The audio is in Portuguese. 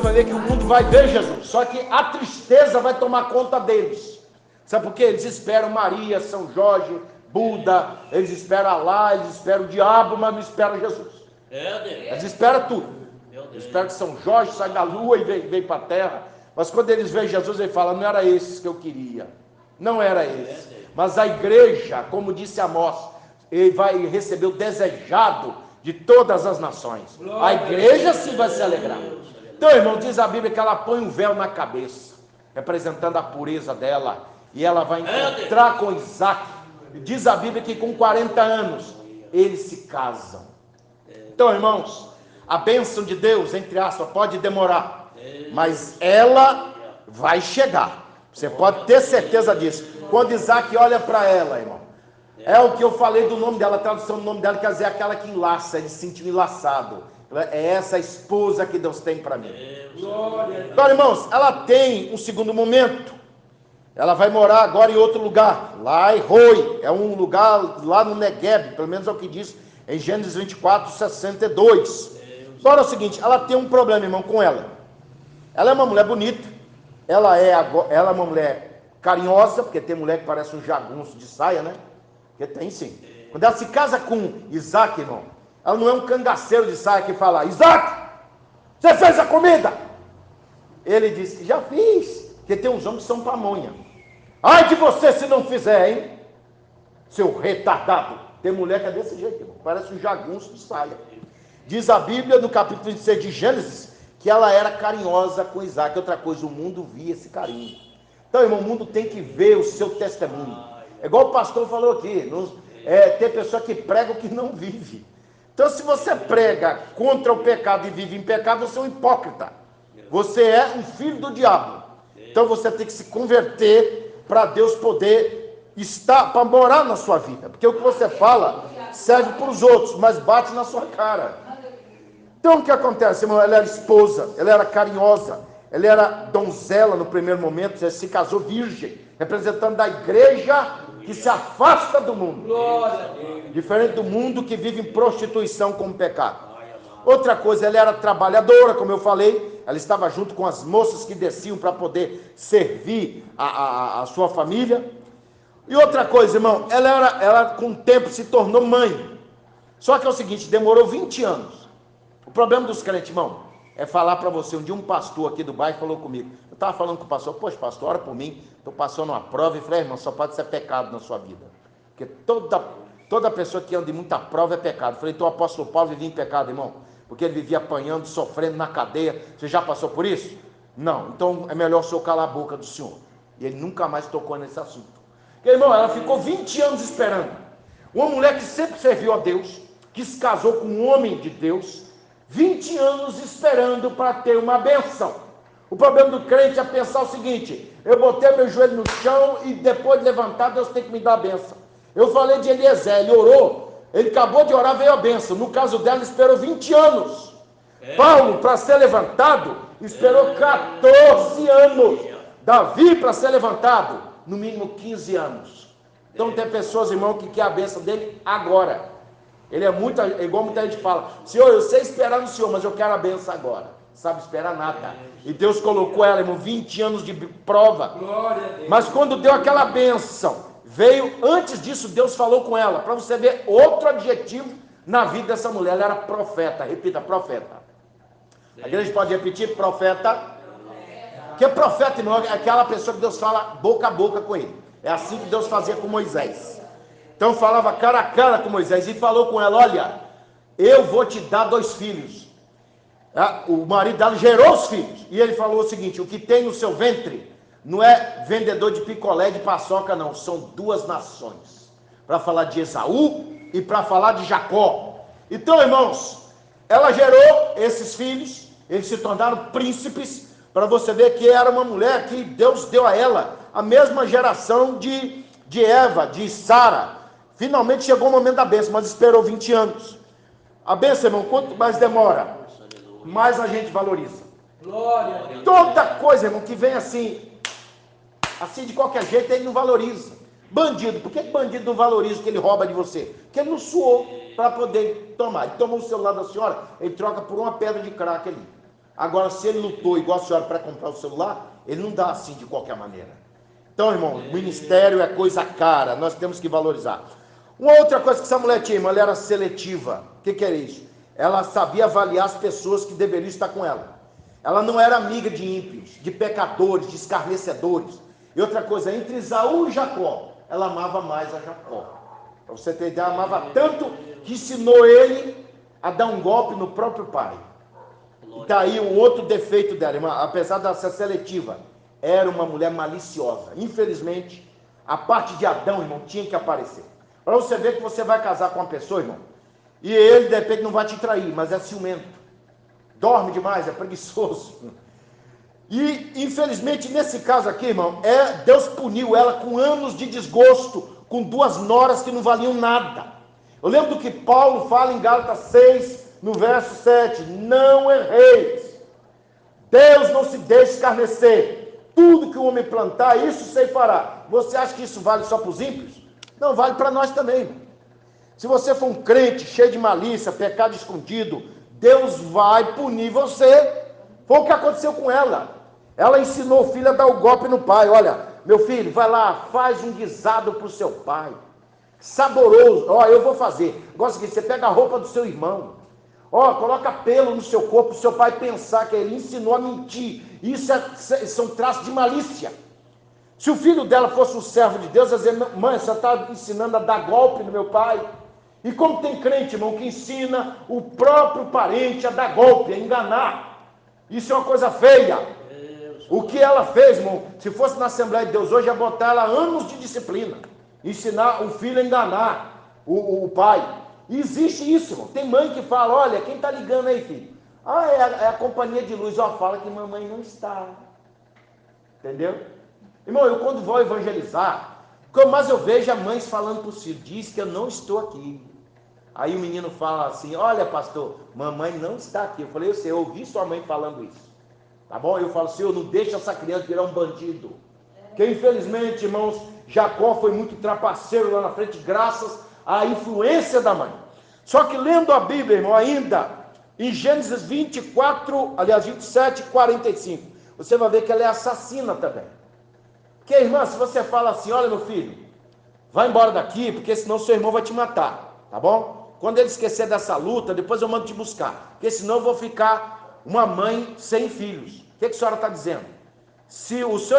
você vai ver que o mundo vai ver Jesus, só que a tristeza vai tomar conta deles. Sabe por quê? Eles esperam Maria, São Jorge, Buda, eles esperam Alá, eles esperam o diabo, mas não esperam Jesus. Eles esperam tudo. Eles esperam que São Jorge saia da lua e vem para a terra. Mas quando eles veem Jesus, ele fala: não era esses que eu queria. Não era esse. Mas a igreja, como disse Amós, ele vai receber o desejado de todas as nações. A igreja sim vai se alegrar. Então, irmão, diz a Bíblia que ela põe um véu na cabeça, representando a pureza dela, e ela vai encontrar com Isaac. Diz a Bíblia que com 40 anos eles se casam. Então, irmãos, a bênção de Deus, entre aspas, pode demorar, mas ela vai chegar. Você pode ter certeza disso. Quando Isaac olha para ela, irmão, é o que eu falei do nome dela, a tradução do nome dela quer dizer aquela que enlaça, ele se sentiu enlaçado. É essa esposa que Deus tem para mim. Então, irmãos, ela tem um segundo momento. Ela vai morar agora em outro lugar, lá em Roi, é um lugar lá no Negueb, pelo menos é o que diz em Gênesis 24, 62. Agora é o seguinte, ela tem um problema, irmão, com ela. Ela é uma mulher bonita, ela é uma mulher carinhosa, porque tem mulher que parece um jagunço de saia, né? Porque tem sim. Quando ela se casa com Isaac, irmão, ela não é um cangaceiro de saia que fala: Isaac, você fez a comida? Ele disse: já fiz. Porque tem uns homens que são pamonha. Ai de você se não fizer, hein? Seu retardado. Tem mulher que é desse jeito, irmão. Parece um jagunço de saia. Diz a Bíblia no capítulo 26 de Gênesis que ela era carinhosa com Isaac. Outra coisa, o mundo via esse carinho. Então, irmão, o mundo tem que ver o seu testemunho. É igual o pastor falou aqui. Tem pessoa que prega o que não vive. Então, se você prega contra o pecado e vive em pecado, você é um hipócrita. Você é um filho do diabo. Então, você tem que se converter para Deus poder estar, para morar na sua vida. Porque o que você fala serve para os outros, mas bate na sua cara. Então, o que acontece, irmão? Ela era esposa, ela era carinhosa, ela era donzela no primeiro momento, ela se casou virgem, representando a igreja que se afasta do mundo. Diferente do mundo que vive em prostituição como pecado. Outra coisa, ela era trabalhadora, como eu falei, ela estava junto com as moças que desciam para poder servir a sua família. E outra coisa, irmão, ela com o tempo se tornou mãe. Só que é o seguinte, demorou 20 anos. O problema dos crentes, irmão, é falar para você. Um dia um pastor aqui do bairro falou comigo. Eu estava falando com o pastor: poxa, pastor, ora por mim. Estou passando uma prova. E falei: irmão, só pode ser pecado na sua vida. Porque toda pessoa que anda em muita prova é pecado. Eu falei: então o apóstolo Paulo vivia em pecado, irmão, porque ele vivia apanhando, sofrendo na cadeia. Você já passou por isso? Não. Então é melhor o senhor calar a boca do senhor. E ele nunca mais tocou nesse assunto. Porque, irmão, ela ficou 20 anos esperando. Uma mulher que sempre serviu a Deus, que se casou com um homem de Deus, 20 anos esperando para ter uma bênção. O problema do crente é pensar o seguinte: eu botei meu joelho no chão e depois de levantar, Deus tem que me dar a bênção. Eu falei de Eliezer, ele orou, ele acabou de orar, veio a bênção. No caso dela, esperou 20 anos. Paulo, para ser levantado, esperou 14 anos. Davi, para ser levantado, no mínimo 15 anos. Então tem pessoas, irmão, que quer a bênção dele agora. Ele é igual muita gente fala: Senhor, eu sei esperar no Senhor, mas eu quero a bênção agora. Sabe esperar nada. E Deus colocou ela, irmão, 20 anos de prova. Mas quando deu aquela bênção, veio, antes disso, Deus falou com ela, para você ver outro adjetivo na vida dessa mulher. Ela era profeta. Repita: profeta. A igreja pode repetir: profeta. Porque profeta, irmão, é aquela pessoa que Deus fala boca a boca com ele. É assim que Deus fazia com Moisés. Então falava cara a cara com Moisés e falou com ela: olha, eu vou te dar 2 filhos. O marido dela gerou os filhos. E ele falou o seguinte: o que tem no seu ventre não é vendedor de picolé de paçoca, não. São 2 nações. Para falar de Esaú e para falar de Jacó. Então, irmãos, ela gerou esses filhos. Eles se tornaram príncipes. Para você ver que era uma mulher que Deus deu a ela a mesma geração de Eva, de Sara. Finalmente chegou o momento da bênção, mas esperou 20 anos. A bênção, irmão, quanto mais demora, mais a gente valoriza. Toda coisa, irmão, que vem assim de qualquer jeito, ele não valoriza. Bandido, por que bandido não valoriza o que ele rouba de você? Porque ele não suou para poder tomar. Ele tomou o celular da senhora, ele troca por uma pedra de crack ali. Agora, se ele lutou igual a senhora para comprar o celular, ele não dá assim de qualquer maneira. Então, irmão, o ministério é coisa cara, nós temos que valorizar. Uma outra coisa que essa mulher tinha, irmão, ela era seletiva. O que era isso? Ela sabia avaliar as pessoas que deveriam estar com ela. Ela não era amiga de ímpios, de pecadores, de escarnecedores. E outra coisa, entre Esaú e Jacó, ela amava mais a Jacó. Para você ter ideia, ela amava tanto que ensinou ele a dar um golpe no próprio pai. E tá aí um outro defeito dela, irmã. Apesar de ser seletiva, era uma mulher maliciosa. Infelizmente, a parte de Adão, irmão, tinha que aparecer. Para você ver que você vai casar com uma pessoa, irmão, e ele de repente não vai te trair, mas é ciumento, dorme demais, é preguiçoso. E infelizmente nesse caso aqui, irmão, Deus puniu ela com anos de desgosto, com 2 noras que não valiam nada. Eu lembro do que Paulo fala em Gálatas 6, no verso 7, não erreis, Deus não se deixa escarnecer, tudo que o homem plantar, isso ceifará. Você acha que isso vale só para os ímpios? Não, vale para nós também, irmão. Se você for um crente cheio de malícia, pecado escondido, Deus vai punir você. Foi o que aconteceu com ela. Ela ensinou o filho a dar o golpe no pai. Olha, meu filho, vai lá, faz um guisado para o seu pai, saboroso. Ó, eu vou fazer. Gosta que você pega a roupa do seu irmão, ó, coloca pelo no seu corpo, o seu pai pensar que ele ensinou a mentir. Isso são traços de malícia. Se o filho dela fosse um servo de Deus, ia dizer, mãe, você está ensinando a dar golpe no meu pai? E como tem crente, irmão, que ensina o próprio parente a dar golpe, a enganar. Isso é uma coisa feia. O que ela fez, irmão, se fosse na Assembleia de Deus hoje, ia botar ela anos de disciplina. Ensinar o filho a enganar o pai. E existe isso, irmão. Tem mãe que fala, olha, quem está ligando aí, filho? Ah, é a companhia de luz. Ó, fala que mamãe não está. Entendeu? Irmão, eu quando vou evangelizar, mas eu vejo a mães falando para os filhos, diz que eu não estou aqui. Aí o menino fala assim, olha pastor, mamãe não está aqui. Eu falei, eu ouvi sua mãe falando isso. Tá bom? Eu falo, Senhor, não deixa essa criança virar um bandido. Porque infelizmente, irmãos, Jacó foi muito trapaceiro lá na frente, graças à influência da mãe. Só que lendo a Bíblia, irmão, ainda, em Gênesis 24, aliás, 27, 45, você vai ver que ela é assassina também. Porque, irmã, se você fala assim, olha meu filho, vai embora daqui, porque senão seu irmão vai te matar, tá bom? Quando ele esquecer dessa luta, depois eu mando te buscar, porque senão eu vou ficar uma mãe sem filhos. O que a senhora está dizendo? Se o seu